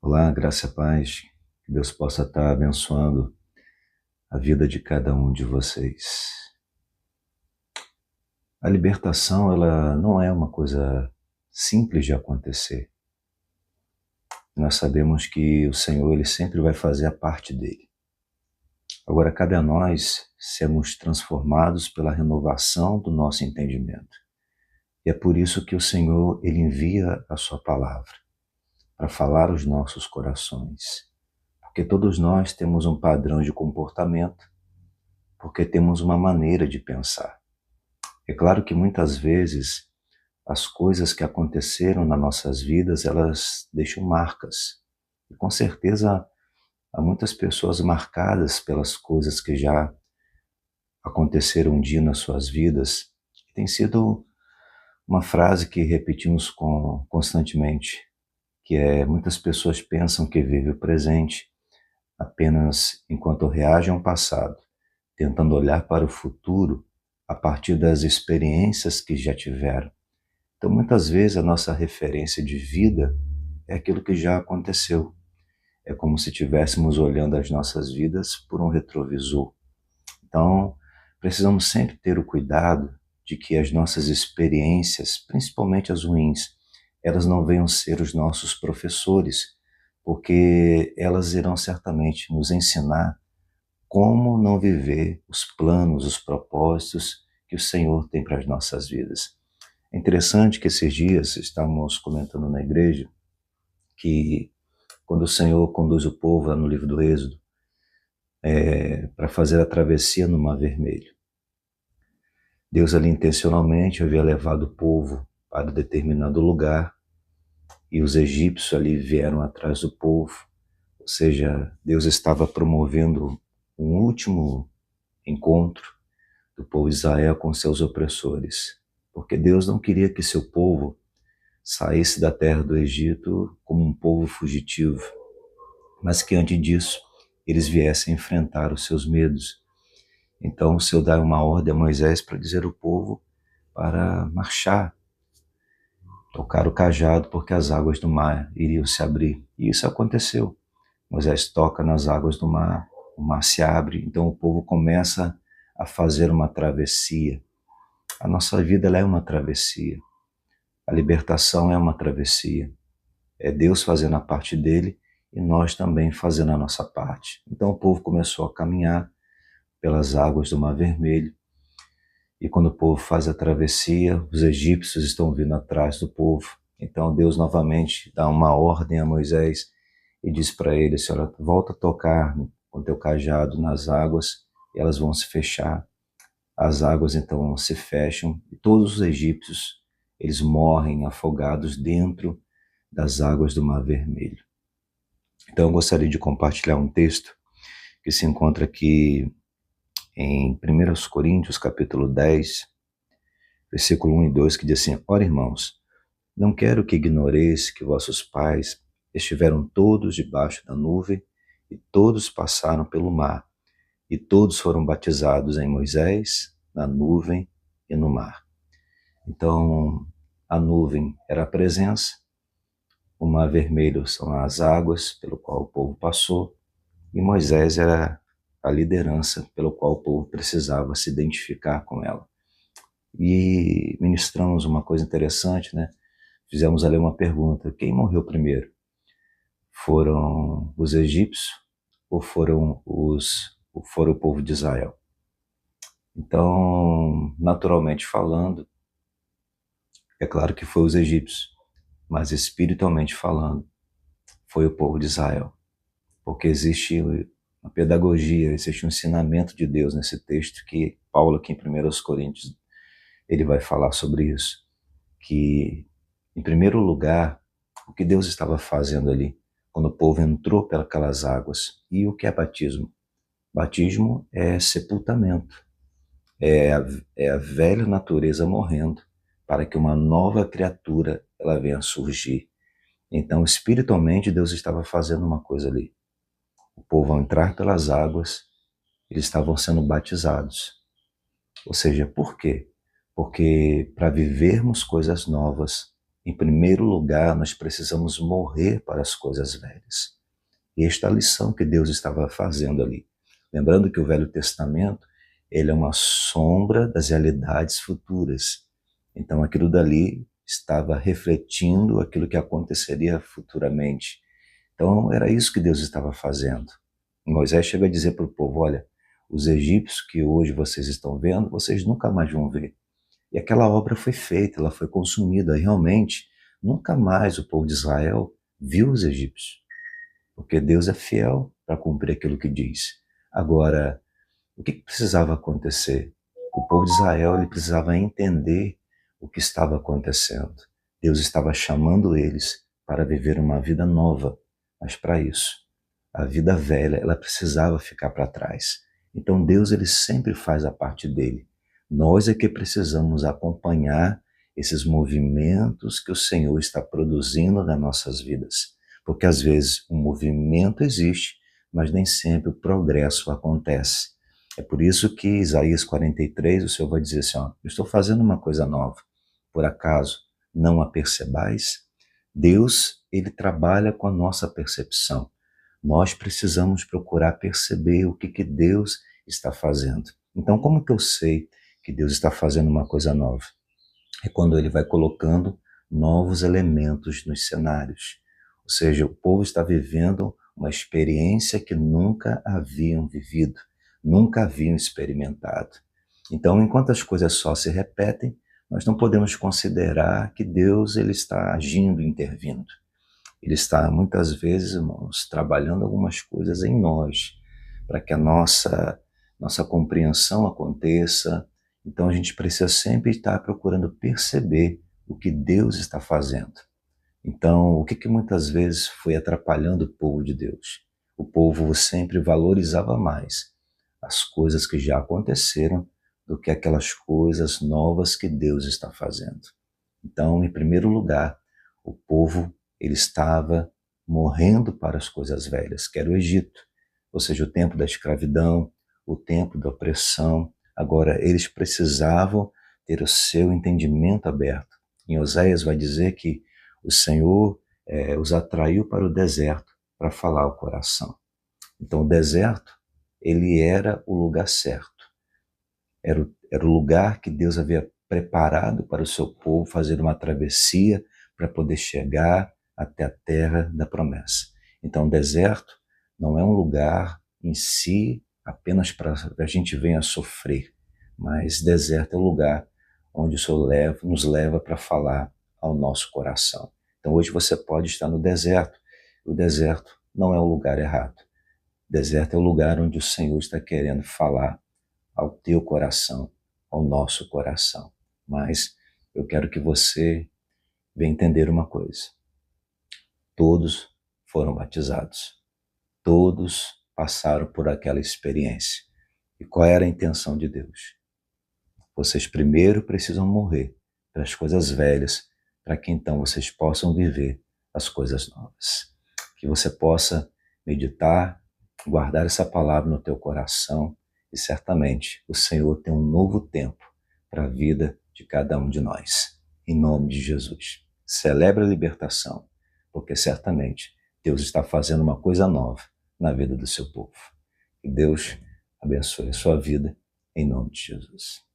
Olá, graça e paz. Que Deus possa estar abençoando a vida de cada um de vocês. A libertação, ela não é uma coisa simples de acontecer. Nós sabemos que o Senhor, Ele sempre vai fazer a parte dele. Agora, cabe a nós sermos transformados pela renovação do nosso entendimento. E é por isso que o Senhor, Ele envia a sua palavra para falar aos nossos corações. Porque todos nós temos um padrão de comportamento, porque temos uma maneira de pensar. É claro que muitas vezes as coisas que aconteceram nas nossas vidas, elas deixam marcas. E com certeza há muitas pessoas marcadas pelas coisas que já aconteceram um dia nas suas vidas. Tem sido uma frase que repetimos constantemente, que é: muitas pessoas pensam que vivem o presente apenas enquanto reagem ao passado, tentando olhar para o futuro a partir das experiências que já tiveram. Então, muitas vezes, a nossa referência de vida é aquilo que já aconteceu. É como se estivéssemos olhando as nossas vidas por um retrovisor. Então, precisamos sempre ter o cuidado de que as nossas experiências, principalmente as ruins, elas não venham ser os nossos professores, porque elas irão certamente nos ensinar como não viver os planos, os propósitos que o Senhor tem para as nossas vidas. É interessante que esses dias estamos comentando na igreja que quando o Senhor conduz o povo lá no livro do Êxodo para fazer a travessia no Mar Vermelho, Deus ali intencionalmente havia levado o povo para determinado lugar e os egípcios ali vieram atrás do povo, ou seja, Deus estava promovendo um último encontro do povo de Israel com seus opressores, porque Deus não queria que seu povo saísse da terra do Egito como um povo fugitivo, mas que antes disso eles viessem enfrentar os seus medos. Então o Senhor dá uma ordem a Moisés para dizer ao povo para marchar, tocar o cajado, porque as águas do mar iriam se abrir. E isso aconteceu. Moisés toca nas águas do mar, o mar se abre, então o povo começa a fazer uma travessia. A nossa vida ela é uma travessia. A libertação é uma travessia. É Deus fazendo a parte dele e nós também fazendo a nossa parte. Então o povo começou a caminhar pelas águas do Mar Vermelho. E quando o povo faz a travessia, os egípcios estão vindo atrás do povo. Então Deus novamente dá uma ordem a Moisés e diz para ele: Senhora, volta a tocar com teu cajado nas águas e elas vão se fechar. As águas então se fecham e todos os egípcios eles morrem afogados dentro das águas do Mar Vermelho. Então eu gostaria de compartilhar um texto que se encontra aqui em 1 Coríntios capítulo 10, versículo 1 e 2, que diz assim: Ora, irmãos, não quero que ignoreis que vossos pais estiveram todos debaixo da nuvem e todos passaram pelo mar, e todos foram batizados em Moisés, na nuvem e no mar. Então, a nuvem era a presença, o mar vermelho são as águas pelo qual o povo passou, e Moisés era a liderança pelo qual o povo precisava se identificar com ela. E ministramos uma coisa interessante, né? Fizemos ali uma pergunta: quem morreu primeiro? Foram os egípcios ou foram o povo de Israel? Então, naturalmente falando, é claro que foi os egípcios, mas espiritualmente falando, foi o povo de Israel. Porque existe uma pedagogia, existe um ensinamento de Deus nesse texto que Paulo aqui em 1 Coríntios, ele vai falar sobre isso, que em primeiro lugar, o que Deus estava fazendo ali, quando o povo entrou pelas águas. E o que é batismo? Batismo é sepultamento, é a velha natureza morrendo, para que uma nova criatura ela venha a surgir. Então, espiritualmente, Deus estava fazendo uma coisa ali. O povo, ao entrar pelas águas, eles estavam sendo batizados. Ou seja, por quê? Porque para vivermos coisas novas, Em primeiro lugar, nós precisamos morrer para as coisas velhas. E esta é a lição que Deus estava fazendo ali. Lembrando que o Velho Testamento, ele é uma sombra das realidades futuras. Então aquilo dali estava refletindo aquilo que aconteceria futuramente. Então era isso que Deus estava fazendo. Moisés chega a dizer para o povo, olha, os egípcios que hoje vocês estão vendo, vocês nunca mais vão ver. E aquela obra foi feita, ela foi consumida. E realmente, nunca mais o povo de Israel viu os egípcios. Porque Deus é fiel para cumprir aquilo que diz. Agora, o que precisava acontecer? O povo de Israel ele precisava entender o que estava acontecendo. Deus estava chamando eles para viver uma vida nova. Mas para isso, a vida velha, ela precisava ficar para trás. Então Deus ele sempre faz a parte dele. Nós é que precisamos acompanhar esses movimentos que o Senhor está produzindo nas nossas vidas. Porque às vezes o movimento existe, mas nem sempre o progresso acontece. É por isso que Isaías 43, o Senhor vai dizer assim, ó, eu estou fazendo uma coisa nova. Por acaso não a percebais? Deus, ele trabalha com a nossa percepção. Nós precisamos procurar perceber o que Deus está fazendo. Então, como que eu sei que Deus está fazendo uma coisa nova? É quando ele vai colocando novos elementos nos cenários. Ou seja, o povo está vivendo uma experiência que nunca haviam vivido, nunca haviam experimentado. Então, enquanto as coisas só se repetem, nós não podemos considerar que Deus ele está agindo, intervindo. Ele está, muitas vezes, irmãos, trabalhando algumas coisas em nós, para que a nossa compreensão aconteça. Então, a gente precisa sempre estar procurando perceber o que Deus está fazendo. Então, o que muitas vezes foi atrapalhando o povo de Deus? O povo sempre valorizava mais as coisas que já aconteceram do que aquelas coisas novas que Deus está fazendo. Então, em primeiro lugar, o povo ele estava morrendo para as coisas velhas, que era o Egito, ou seja, o tempo da escravidão, o tempo da opressão. Agora, eles precisavam ter o seu entendimento aberto. Em Oséias vai dizer que o Senhor os atraiu para o deserto para falar ao coração. Então, o deserto, ele era o lugar certo. Era o lugar que Deus havia preparado para o seu povo fazer uma travessia para poder chegar até a terra da promessa. Então, o deserto não é um lugar em si apenas para a gente venha sofrer, mas deserto é o lugar onde o Senhor nos leva para falar ao nosso coração. Então, hoje você pode estar no deserto. O deserto não é o lugar errado. O deserto é o lugar onde o Senhor está querendo falar ao teu coração, ao nosso coração. Mas eu quero que você venha entender uma coisa. Todos foram batizados. Todos passaram por aquela experiência. E qual era a intenção de Deus? Vocês primeiro precisam morrer para as coisas velhas, para que então vocês possam viver as coisas novas. Que você possa meditar, guardar essa palavra no teu coração, e certamente o Senhor tem um novo tempo para a vida de cada um de nós. Em nome de Jesus. Celebre a libertação, porque certamente Deus está fazendo uma coisa nova na vida do seu povo. Que Deus abençoe a sua vida, em nome de Jesus.